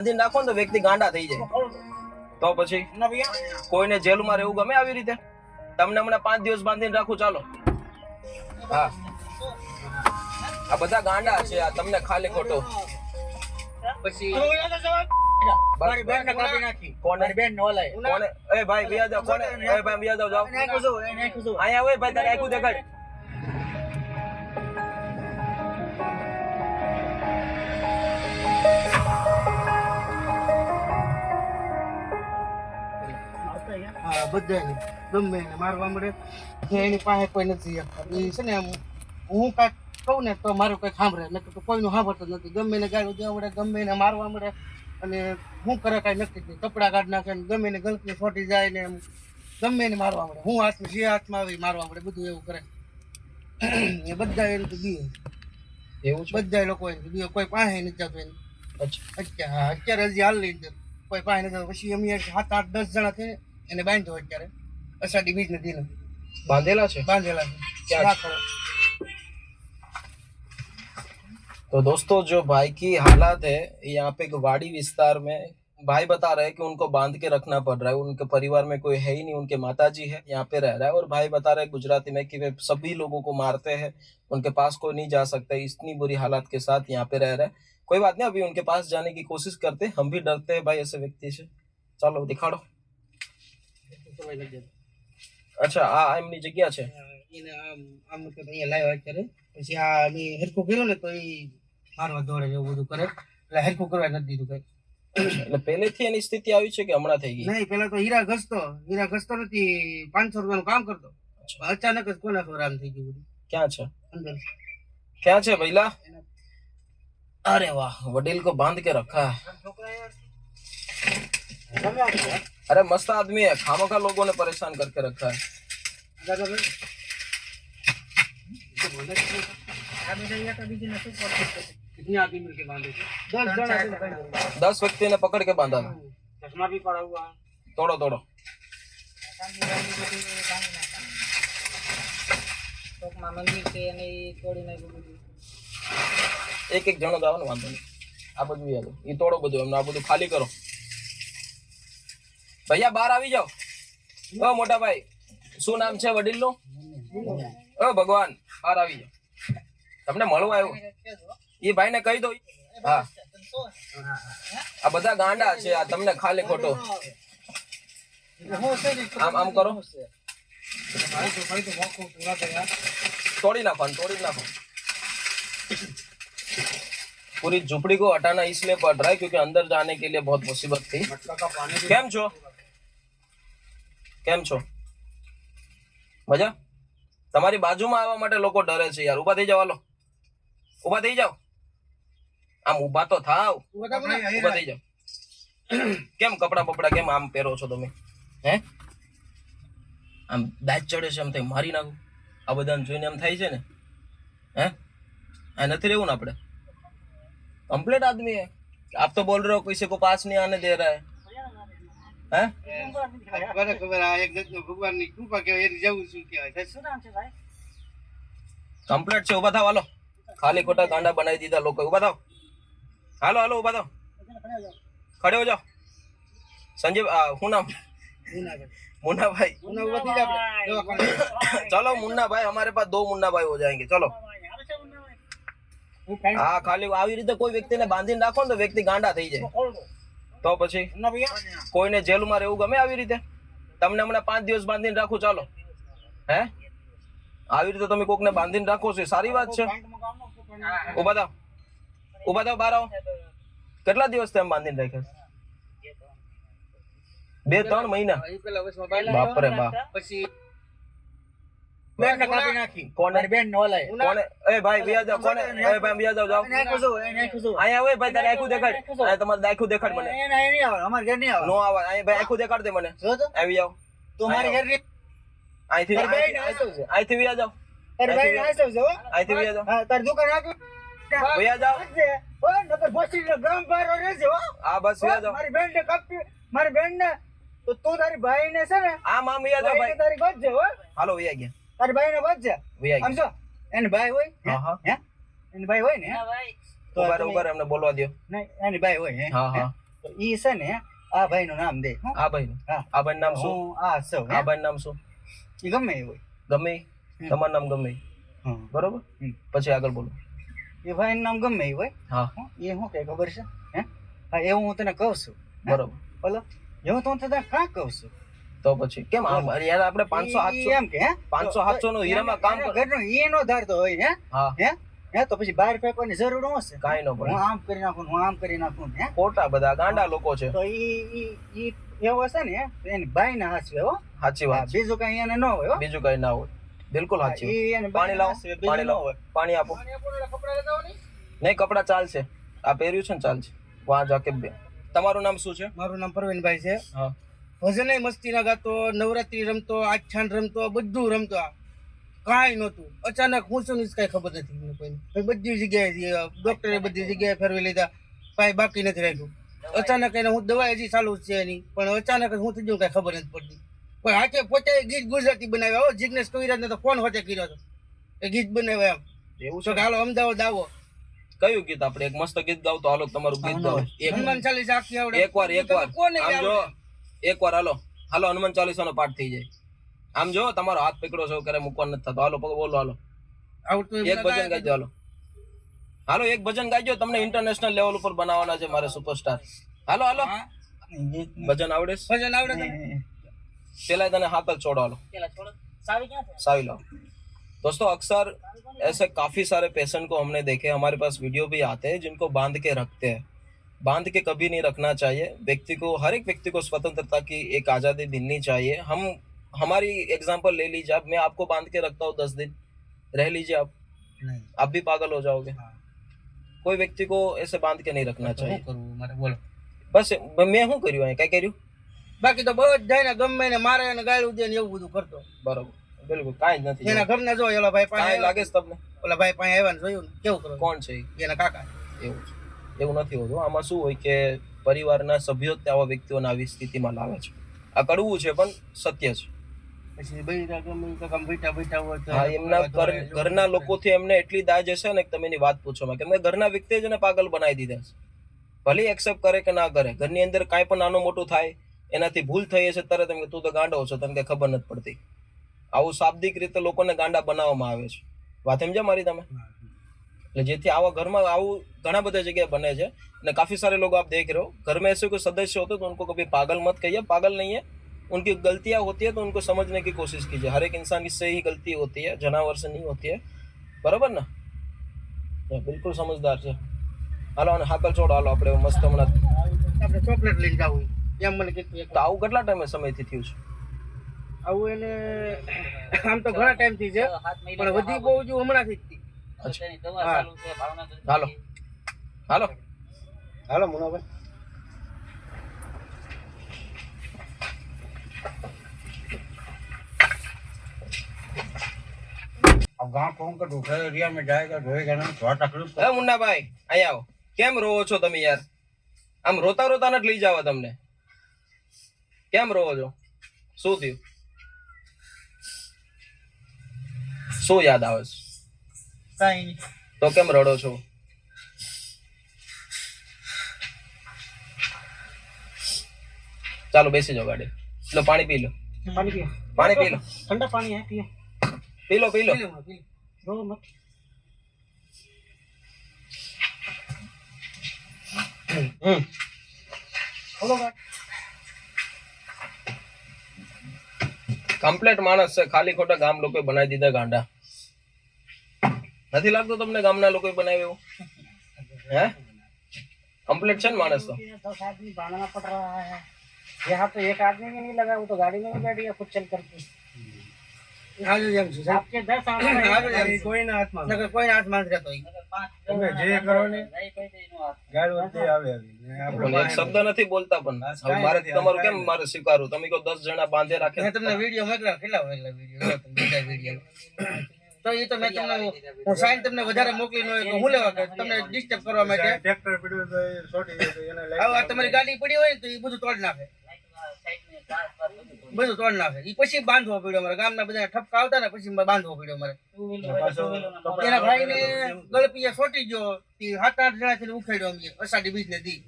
નાખો તો વ્યક્તિ ગાંડા થઈ જાય. તો પછી કોઈને જેલમાં રહેવું ગમે આવી રીતે? તમને હમણાં 5 દિવસ બાંધીને રાખું, ચાલો. હા, આ બધા ગાંડા છે, આ તમને ખાલી ખોટો. પછી મારી બેન ને કાપી નાખી. કોને? બેન નો લાય. કોને? એ ભાઈ બિયા જાવ. કોને? એ ભાઈ બિયા જાવ. અહીંયા હોય ભાઈ, તારે આખું દેખાડ. બધાને ગમે એને મારવા મળે, એની પાસે કોઈ નથી. એ છે ને હું કાંઈક કહું ને તો મારું કંઈક સાંભળે, નકર તો કોઈનું સાંભળતું નથી. ગમે એને ગાળું દેવા મળે, ગમે એને મારવા મળે, અને શું કરે કાંઈ નક્કી જ નહીં. કપડાં કાઢ નાખે ને ગમે એને ગલતી છોટી જાય ને ગમે એને મારવા મળે. હું હાથમાં જે હાથમાં આવી મારવા મળે, બધું એવું કરે. એ બધા એને તો દીએ એવું છે? બધા લોકો એને દીએ, કોઈ પાસે નથી જતું એને. અત્યારે હજી હાલ લઈ જતું, કોઈ પાસે નથી જતું. પછી અમે 7, 8, 10 જણા થઈને એને બાંધ્યો. અત્યારે અષાઢી બીજ નથી बांधेला છે? बांधेला है। क्या करो? तो दोस्तों, जो भाई की हालात है यहाँ पे वाड़ी विस्तार में, भाई बता रहे हैं कि उनको बांध के रखना पड़ रहा है। उनके परिवार में कोई है ही नहीं, उनके माताजी है, यहाँ पे रह रहा है। और भाई बता रहे हैं गुजराती में कि वे सभी लोगों को मारते हैं, उनके पास कोई नहीं जा सकता। इतनी बुरी हालात के साथ यहाँ पे रह रहा है। कोई बात नहीं, अभी उनके पास जाने की कोशिश करते हैं। हम भी डरते हैं भाई ऐसे व्यक्ति से। चलो दिखाड़ो। अच्छा, આ એમની જગ્યા છે. એને આમ કે અહીંયા લાવ્યા અત્યારે. પછી આ અમે હરખું કર્યું ને તો એ મારવા દોડે એવું બધું કરે, એટલે હરખું કરવા નથી દીધું કઈ. એટલે પહેલેથી એની સ્થિતિ આવી છે કે હમણાં થઈ ગઈ? નહીં, પેલા તો હીરા ઘસતો નથી, 500 રૂપિયાનું કામ કરતો. અચાનક જ કોના ખબર આમ થઈ ગયું બધું. ક્યાં છે? અંદર. ક્યાં છે ભઈલા? अरे वाह, वडील को बांध के रखा है। अरे मस्त आदमी है, खामोखा लोगों ने परेशान करके रखा है। कितने आदमी मिलके बांधे थे? 10 व्यक्ति ने पकड़ के बांधा था। चश्मा भी पड़ा हुआ है। तोड़ो तोड़ो। એક એક જણો જવાનું, વાંધો નહીં. આ બધું યાદ, એ તોડો બધું, એમને આ બધું ખાલી કરો. ભૈયા બહાર આવી જાઓ. ઓ મોટા ભાઈ, શું નામ છે વડીલનું? ઓ ભગવાન, બહાર આવી જાઓ. તમને મળવા આવ્યો એ ભાઈને કહી દો. હા, આ બધા ગાંડા છે, આ તમને ખાલી ખોટો. આમ આમ કરો, तोड़ी नाखो, तोड़ी नाखो। पूरी झुपड़ी को हटाना इसलिए पड़ रहा है क्योंकि अंदर जाने के लिए बहुत मुसीबत थी। केम छो? केम छो? मजा? તમારી બાજુમાં આવવા માટે લોકો ડરે છે યાર. ઊભા થઈ જાવ, હાલો ઊભા થઈ જાવ. આમ ઊભા તો થાવ, ઊભા થઈ જાવ. કેમ કપડા બપડા કેમ આમ પહેરો છો તમે? હે, આમ દાજ ચડે છે, એમ થાય મારી નાખું. આ બધાને જોઈને એમ થાય છે ને, હે આ નથી રહેવું ને આપણે. कंप्लीट आदमी है। आप तो बोल रहे हो किसी को पास नहीं आने दे रहा है, हैं? बराबर आ एक जगह भगवान ની કૃપા કે એ જવું શું કહેવાય? શું નામ છે ભાઈ? कंप्लीट છે. ઉભા થાવ, હાલો. ખાલી ખોટા ગાંડા બનાવી દીધા લોકો. ઉભા થાવ, હાલો હાલો ઉભા થાવ, खड़े हो जाओ। संजीव, શું નામ? मुन्ना भाई। चलो मुन्ना भाई, हमारे पास 2 मुन्ना भाई हो जाएंगे। चलो। હા, ખાલી આવી રીતે કોઈ વ્યક્તિને બાંધીને રાખો ને તો વ્યક્તિ ગાંડા થઈ જાય. તો પછી કોઈને જેલમાં રહેવું ગમે આવી રીતે? તમને હમણાં 5 દિવસ બાંધીને રાખું, ચાલો. હે, આવી રીતે તમે કોકને બાંધીને રાખો છો, સારી વાત છે. ઉભા થાવ, ઉભા થાવ, બહાર આવો. કેટલા દિવસ તેમ બાંધીને રાખ્યા? 2-3 મહિના? બાપરે બાપ. પછી બેન ને કાપી નાખી. કોને? બેન નો લાય. કોને? એ ભાઈ બિયા જાવ. કોને? એ ભાઈ બિયા જાવ. જાવ અહીંયા હોય ભાઈ, તારે આખું દેખાડ. આ તમારે આખું દેખાડ મને. નહીં આવે, અમાર ઘર નહીં આવે. નો આવે અહીંયા ભાઈ, આખું દેખાડ દે મને. આવી જાવ. તું મારી ઘર અહીંથી બિયા જાવ. તારી ભાઈ આસવ છો? અહીંથી બિયા જાવ. હા, તારી દુકાન આખી બિયા જાવ. ઓય નકર બોસી ને ગામ બહાર રહેજે હો. આ બસ બિયા જાવ. મારી બેન ને કાપી, મારી બેન ને તો તું તારી ભાઈ ને છે ને આમ આમ બિયા જાવ ભાઈ. તારી ગોત છે હો. હાલો બિયા ગયા. તારી ભાઈ ને વચ્ચે આમ જો એને ભાઈ હોય. હા હે, એને ભાઈ હોય ને. ઉભા રહો, એમને બોલવા દો. નહીં, એની ભાઈ હોય. હા હા, ઈ છે ને આ ભાઈનું નામ દે હો. આ ભાઈ હા. આ ભાઈ નામ શું? હું આ છું આ ભાઈ નામ શું? ઈ ગમે એ હોય. ગમે ઈ? તમારું નામ ગમે ઈ? હા. બરોબર. હમ. પછી આગળ બોલો. એ ભાઈનું નામ ગમે એ હોય. હા હો. એ શું કે ખબર છે હે? હા એવું હું તને કહું છું. બરોબર. બોલો એવું તો હું તને કાં કહું છું. તો પછી કેમ આમ યાર આપણે 500 ઈ 700 એમ કે હે 500 700 નો હીરામાં કામ કરે. ઘરનો ઈ નો ધારતો હોય હે હા હે હે તો પછી બહાર ફેંકવાની જરૂર ન હશે. કાંઈ ન પડે. હું આમ કરી નાખું હું આમ કરી નાખું હે ખોટા બધા ગાંડા લોકો છે. તો ઈ એવો હશે ને એની બાઈ ના હાચવે હો. સાચી વાત છે. બીજું કઈ એને ન હોય હો. બીજું કઈ ના હોય. બિલકુલ સાચી વાત. ઈ એને પાણી લાવો પાણી લાવો પાણી આપો. નહીં કપડા ચાલશે. આ પહેર્યું છે ને ચાલશે. વાં જાકે બે. તમારું નામ શું છે? મારું નામ પ્રવીણભાઈ છે. હા ભજને મસ્તી ના ગાતો, નવરાત્રી રમતો, આખ્યાન રમતો, બધું રમતો. કાંઈ નહોતું. અચાનક હું છું ને કઈ ખબર નથી મને કોઈને. પછી બધી જગ્યાએ ડોક્ટરે બધી જગ્યાએ ફેરવી લીધા, કાંઈ બાકી નથી રાખ્યું. અચાનક એને હું દવા હજી ચાલુ જ છે એની, પણ અચાનક જ હું થઈ ગયું કાંઈ ખબર નથી પડતી. પણ હાથે પોતે ગીત ગુજરાતી બનાવ્યા હો. જિગ્નેશ કવિરાજને તો ફોન હોતે કર્યો હતો એ ગીત બનાવ્યા એમ. એવું તો છે. હાલો અમદાવાદ આવો. કયું ગીત આપણે એક મસ્ત ગીત ગાવ તો હાલો તમારું ગીત ગાવ. હનુમાન ચાલીસા આખી આવડે. એકવાર કોને આમ જો એકવાર હાલો હાલો હનુમાન ચાલીસાનો પાઠ થઈ જાય. આમ જો તમારો હાથ પકડો છો કરે મૂકવાનો નથી થતો. હાલો બોલો હાલો આવડતું એક ભજન ગાઈજો. હાલો હાલો એક ભજન ગાઈજો. તમને ઇન્ટરનેશનલ લેવલ ઉપર બનાવવાના છે મારે સુપરસ્ટાર. હાલો હાલો ભજન આવડે છે? ભજન આવડે તમને? चला तने हाथ पर छोड़ो लो सावी लो। दोस्तों अक्सर ऐसे काफी सारे पेशेंट को हमने देखे, हमारे पास वीडियो भी आते हैं जिनको बांध के रखते हैं। बांध के कभी नहीं रखना चाहिए। व्यक्ति को, हर एक व्यक्ति को स्वतंत्रता की एक आजादी मिलनी चाहिए। हम हमारी एग्जांपल ले लीजिए, अब मैं आपको बांध के रखता हूँ 10 दिन, रह लीजिए आप भी पागल हो जाओगे। कोई व्यक्ति को ऐसे बांध के नहीं रखना चाहिए। बस मैं શું કર્યું અહીં? કઈ કર્યું? બાકી તો બધાને ગમે ને મારે ને ગાળું દે ને એવું બધું કરતો. બરોબર, બિલકુલ કાંઈ જ નથી. એના ઘરના જો ઓલા ભાઈ પાસે કાંઈ લાગે છે તમને? ઓલા ભાઈ પાસે આવ્યા ને જોયું ને કેવું કરો? કોણ છે ઈ? એના કાકા. એવું છે. એવું નથી હોતું. આમાં શું હોય કે પરિવારના સભ્યો જ આવા વ્યક્તિઓને આવી સ્થિતિમાં લાવે છે. આ કડવું છે પણ સત્ય છે. પછી બૈરા ગમે તો કામ બેઠા બેઠા હોય તો હા, એમના ઘરના લોકોથી એમને એટલી દાજ હશે ને કે તમે એની વાત પૂછો કે મેં ઘરના વ્યક્તિએ જ એને પાગલ બનાવી દીધા છે. ભલે એક્સેપ્ટ કરે કે ના કરે, ઘરની અંદર કાંઈ પણ નાનું મોટું થાય, એનાથી ભૂલ થઈ હશે તરત એમ કે તું તો ગાંડો છો, તને કઈ ખબર નથી પડતી. આવું શાબ્દિક રીતે લોકોને ગાંડા બનાવવામાં આવે છે. વાત સમજ્યા મારી તમે? એટલે જેથી આવા ઘરમાં આવું ઘણા બધા જગ્યાએ બને છે અને काफी सारे लोग आप देख रहे हो घर में ऐसे कोई सदस्य होते तो उनको कभी पागल मत कहिए। पागल नहीं है, उनकी गलतियां होती है तो उनको समझने की कोशिश कीजिए। हर एक इंसान की से ही गलती होती है, जनावर से नहीं होती है। बराबर ना? बिल्कुल समझदार છે. હાલો અને હાકલ છોડો. હાલો આપણે મસ્ત હમણાં આપણે ચોકલેટ લઈને જાવું એમ મને કીધું. તો આવું કેટલા ટાઈમે સમયથી થયું છે? આવું એને આમ તો ઘણા ટાઈમ થી છે પણ વધી બહુ જ હમણાંથી જ હતી. હાલો હાલો હાલો મુનાભાઈ. अब गाँव कौन का दूसरे एरिया में जाएगा धोएगा ना थोड़ा तकलीफ હે મુન્નાભાઈ અહીંયા આવો. કેમ રોવો છો તમે યાર? આમ રોતા રોતા નથી લઈ જવા તમને. કેમ રોવો છો? શું થયું? શું યાદ આવે છે? કાંઈ નહીં. તો કેમ રડો છો? ચાલો બેસી જાઓ ગાડી. લો પાણી પી લો. પાણી પીએ. પાણી પી લો. ઠંડા પાણી હે પીએ. પી લો પી લો. રો મત. બોલો ભાઈ. કમ્પ્લેટ માણસ છે, ખાલી ખોટા ગામ લોકોએ બનાવી દીધા ગાંડા. નથી લાગતું તમને ગામના લોકોએ બનાવ્યું એવું? હે કમ્પ્લેટ છે ને માણસ તો. 10 आदमी भागना पड़ रहा है यहाँ तो एक आदमी भी नहीं लगा, वो तो गाड़ी में भी बैठ गया खुद चल करके. आपके 10 आदमी कोई ना हाथ માંડ રહેતો તમે જે કરો ને ગાળ વચ્ચે આવે પણ એક શબ્દ નથી બોલતા. પણ હવે મારે તમારું કેમ મારે સ્વીકારવું? તમે કહો 10 જણા બાંધે રાખે. મેં તમને વિડિયો મોકલ્યા, કેટલા વાગલા વિડિયો તમે બધા વિડિયો તો એ તો મેં તમને હું સાઈન તમને વધારે મોકલી ન હોય તો હું લેવા કે તમને ડિસ્ટર્બ કરવા માટે ટ્રેક્ટર પડ્યું તો એ છોટી ગયું તો એને લઈ આ તમારી ગાડી પડી હોય ને તો એ બધું તોડ નાખે, બધું તોડ નાખે. એ પછી બાંધવો પડ્યો મારે. ગામના બધા ઠપકા આવતા ને પછી બાંધવો પડ્યો મારે. એના ભાઈને ગળપીએ છોટી ગયો, 7-8 જણા થી ઉખેડ્યો અમે અષાઢી બીજ ને દી.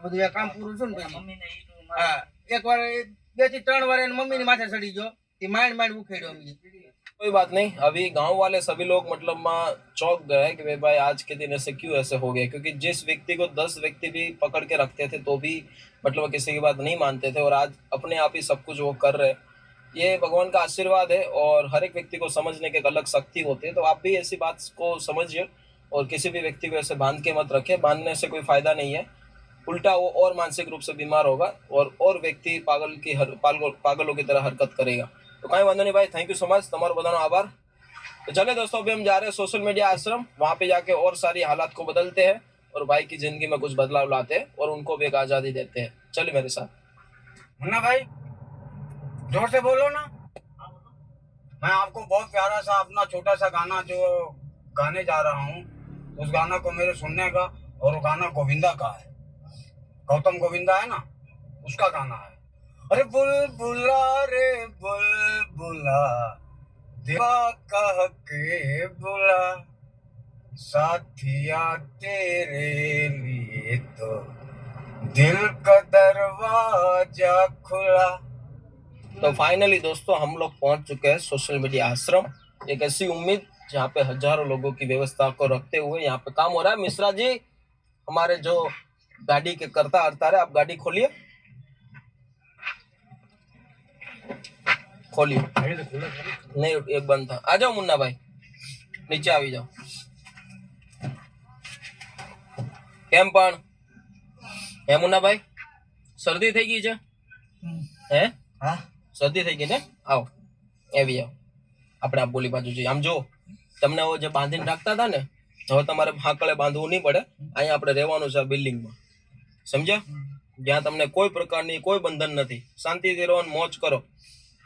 બધું આ કામ પૂરું છે ને પછી હા એકવાર 2 થી 3 વાર એની મમ્મીની માથે ચડી ગયો એ માંડ ઉખેડ્યો અમને कोई बात नहीं, अभी गांव वाले सभी लोग मतलब चौंक गए कि भाई आज के दिन ऐसे क्यों ऐसे हो गए, क्योंकि जिस व्यक्ति को 10 व्यक्ति भी पकड़ के रखते थे तो भी मतलब किसी की बात नहीं मानते थे, और आज अपने आप ही सब कुछ वो कर रहे। ये भगवान का आशीर्वाद है, और हर एक व्यक्ति को समझने की एक अलग शक्ति होती है। तो आप भी ऐसी बात को समझिए और किसी भी व्यक्ति को ऐसे बांध के मत रखे, बांधने से कोई फायदा नहीं है, उल्टा वो और मानसिक रूप से बीमार होगा और व्यक्ति पागलों की तरह हरकत करेगा। तो कहीं वांधो नहीं भाई, थैंक यू सो मच, તમારો બધાનો આભાર। तो चले दोस्तों, अभी हम जा रहे हैं सोशल मीडिया आश्रम, वहां पे जाके और सारी हालात को बदलते हैं और भाई की जिंदगी में कुछ बदलाव लाते हैं और उनको भी एक आजादी देते हैं। चलिए मेरे साथ। मुन्ना भाई जोर से बोलो ना। मैं आपको बहुत प्यारा सा अपना छोटा सा गाना जो गाने जा रहा हूँ, उस गाना को मेरे सुनने का, और वो गाना गोविंदा का है, गौतम गोविंदा है ना, उसका गाना है। अरे बुलबुला रे बुलबुला देवा कह के बुला, साथिया तेरे लिए तो दिल का दरवाजा खुला। तो फाइनली दोस्तों हम लोग पहुंच चुके हैं सोशल मीडिया आश्रम, एक ऐसी उम्मीद जहाँ पे हजारों लोगों की व्यवस्था को रखते हुए यहाँ पे काम हो रहा है। मिश्रा जी हमारे जो गाड़ी के करता हरता है, आप गाड़ी खोलिए, खोलिए। नहीं एक बंद था। आ जाओ मुन्ना भाई, नीचे આવી જાઓ। કેમ પણ હે મુન્ના ભાઈ, શરદી થઈ ગઈ છે? હે હા શરદી થઈ ગઈ ને? આવો આવી જાઓ, આપણે આ બોલી બાજુ જઈએ। આમ જો તમને જે બાંધીને રાખતા હતા ને, હવે તમારે હાકળે બાંધવું નહીં પડે। અહીંયા આપણે રહેવાનું છે બિલ્ડિંગમાં, સમજ્યા? જ્યાં તમને કોઈ પ્રકારની કોઈ બંધન નથી, શાંતિથી રહો અને મોજ કરો,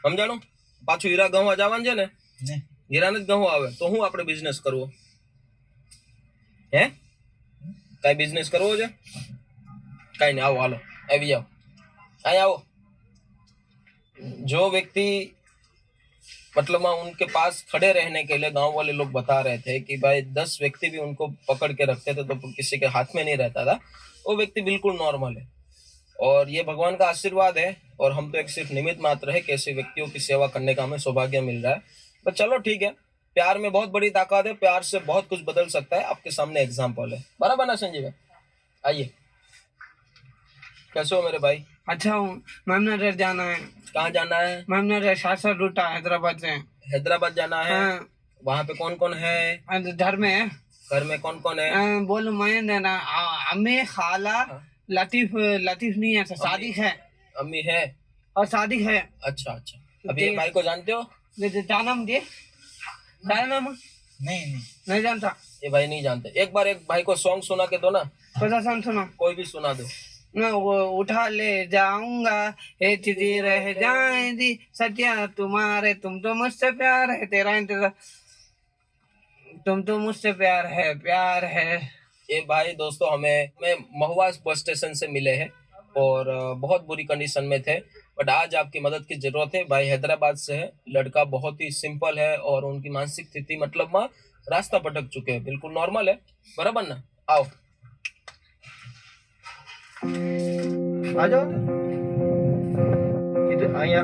સમજાણું? પાછું હીરા ગહવા જવાનું છે ને, હીરાને જ ગહવા આવે તો હું આપણે બિઝનેસ કરવો? હે કઈ બિઝનેસ કરવો છે? કઈ નહીં, આવો હાલો આવી જાઓ, અહીંયા આવો। जो व्यक्ति मतलब उनके पास खड़े रहने के लिए गांव वाले लोग बता रहे थे कि भाई 10 व्यक्ति भी उनको पकड़ के रखते थे तो किसी के हाथ में नहीं रहता था, वो व्यक्ति बिल्कुल नॉर्मल है और ये भगवान का आशीर्वाद है। और हम तो एक सिर्फ निमित्त मात्र है कि ऐसे व्यक्तियों की सेवा करने का हमें सौभाग्य मिल रहा है। पर चलो ठीक है, प्यार में बहुत बड़ी ताकत है, प्यार से बहुत कुछ बदल सकता है। आपके सामने एग्जाम्पल है, बराबर ना संजीव? आइए, कैसे हो मेरे भाई? अच्छा हूँ, मेमनगर जाना है। कहाँ जाना है? मेमनगर शासर रूटा हैदराबाद से। हैदराबाद जाना है। हाँ। वहाँ पे कौन कौन है? घर में है। घर में कौन कौन है? बोलो मैं देना, अम्मी खाला लतीफ नहीं है, शादी है। अम्मी है और शादी है। अच्छा अच्छा। अभी ये भाई को जानते हो? जाना मुझे नहीं जानता। ये भाई नहीं जानते। एक बार एक भाई को सॉन्ग सुना के दो ना। पता सुनो, कोई भी सुना दो। मैं वो उठा ले जाऊंगा, हे चीज़ी रह जाएगी सत्या तुम्हारे, तुम तो मुझसे प्यार है, तेरा इंतजार, तुम तो मुझसे प्यार है। ये भाई दोस्तों हमें महुआ बस स्टेशन से मिले हैं और बहुत बुरी कंडीशन में थे, बट आज आपकी मदद की जरूरत है। भाई हैदराबाद से है, लड़का बहुत ही सिंपल है और उनकी मानसिक स्थिति मतलब रास्ता भटक चुके हैं, बिल्कुल नॉर्मल है, बराबर ना? आओ आ जाओ इधर आया।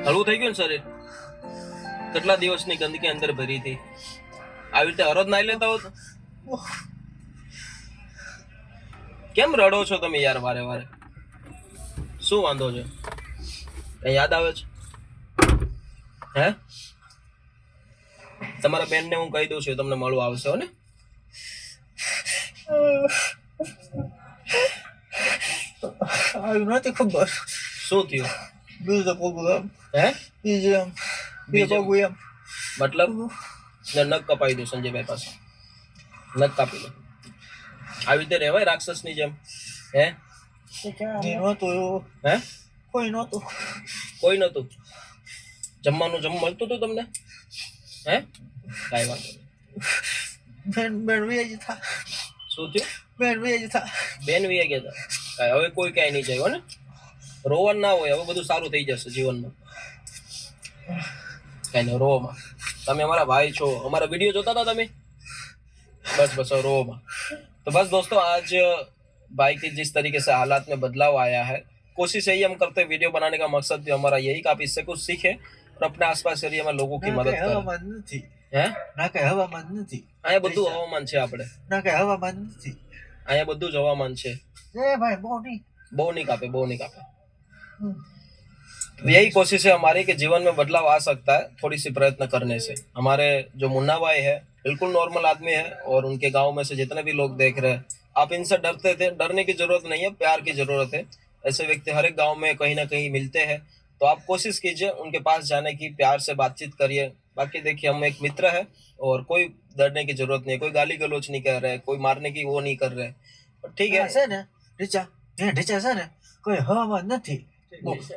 હળવું થઈ ગયું ને શરીર? કેટલા દિવસની ગંદકી અંદર ભરી હતી, આવી રીતે હરોજ નાઈ લેતા હો તો? કેમ રડો છો તમે યાર વારે વારે? શું વાંધો છે? કઈ યાદ આવે છે? હે તમારા બેન ને હું કહી દઉં છું, તમને મળવા આવશે હો ને? નથી ખબર શું થયું? બીજો પ્રોગ્રામ હે બીજો બીજો? પ્રોગ્રામ मतलब ને નખ કપાવી દો સંજયભાઈ પાસે, નખ કાપી લો. આવી રીતે રહેવાય રાક્ષસની જેમ? હે નહોતું એવું, હે કોઈ નહોતું. કોઈ નતું? જમવાનું મળતું હતું તમને? હે કાંઈ વાંધો નહીં. બેન વેજ થા, શું થયું? બેન વેજ થા. બેન વી ગયા હતા કાંઈ? હવે કોઈ ક્યાંય નહીં જાય હો ને. રોવાનું ના હોય, હવે બધું સારું થઈ જશે જીવનમાં. કાંઈ નહીં, રોવામાં. તમે અમારા ભાઈ છો, અમારા વિડીયો જોતા હતા તમે? बस बस और रोमा. तो बस दोस्तों, आज भाई की जिस तरीके से हालात में बदलाव आया है, कोशिश यही हम करते हैं, वीडियो बनाने का मकसद भी हमारा यही कि आप इससे कुछ सीखें और अपने आसपास एरिया में लोगों की मदद करें. હવામાન નથી, હે ના કઈ હવામાન નથી, અહીંયા બધું હવામાન છે, આપણે ના કઈ હવામાન નથી. અહીંયા બધું જ હવામાન છે. એ ભાઈ બહુ નહીં. બહુ नहीं कापे, बहू नहीं कापे. तो यही कोशिश है हमारी कि जीवन में बदलाव आ सकता है थोड़ी सी प्रयत्न करने से. हमारे जो मुन्ना भाई है बिल्कुल नॉर्मल आदमी है और उनके गांव में से जितने भी लोग देख रहे हैं, आप इनसे डरते थे, डरने की जरूरत नहीं है, प्यार की जरूरत है. ऐसे व्यक्ति हर एक गांव में कहीं ना कहीं मिलते हैं, तो आप कोशिश कीजिए उनके पास जाने की, प्यार से बातचीत करिए. बाकी देखिए, हम एक मित्र है और कोई डरने की जरूरत नहीं है, कोई गाली गलौज नहीं कर रहे, कोई मारने की वो नहीं कर रहे. ठीक है, છે ને ઢીચા, ઢીચા છે ને કોઈ હવામાન નથી.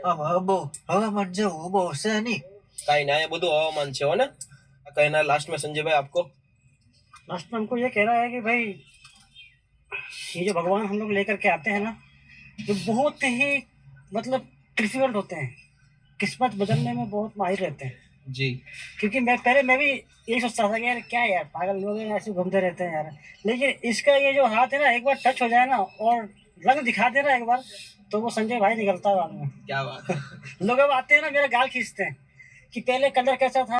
આમાં બહુ હવામાન જેવું બહુ છે નહીં. कहीं ना, ये બધું હવામાન છે हो ना. कहना है लास्ट में संजय भाई आपको? लास्ट में हमको ये कह रहा है कि भाई ये जो भगवान हम लोग लेकर के आते हैं ना, ये बहुत ही मतलब डिफिकल्ट होते हैं, किस्मत बदलने में बहुत माहिर रहते हैं. जी. क्योंकि मैं भी यही सोचता था कि यार क्या यार पागल लोग हैं, ऐसे घूमते रहते हैं यार. लेकिन इसका ये जो हाथ है ना, एक बार टच हो जाए ना और रंग दिखा दे ना एक बार, तो वो संजय भाई निकलता है बाद में. क्या बात है. लोग अब आते हैं ना, मेरा गाल खींचते हैं कि पहले कलर कैसा था.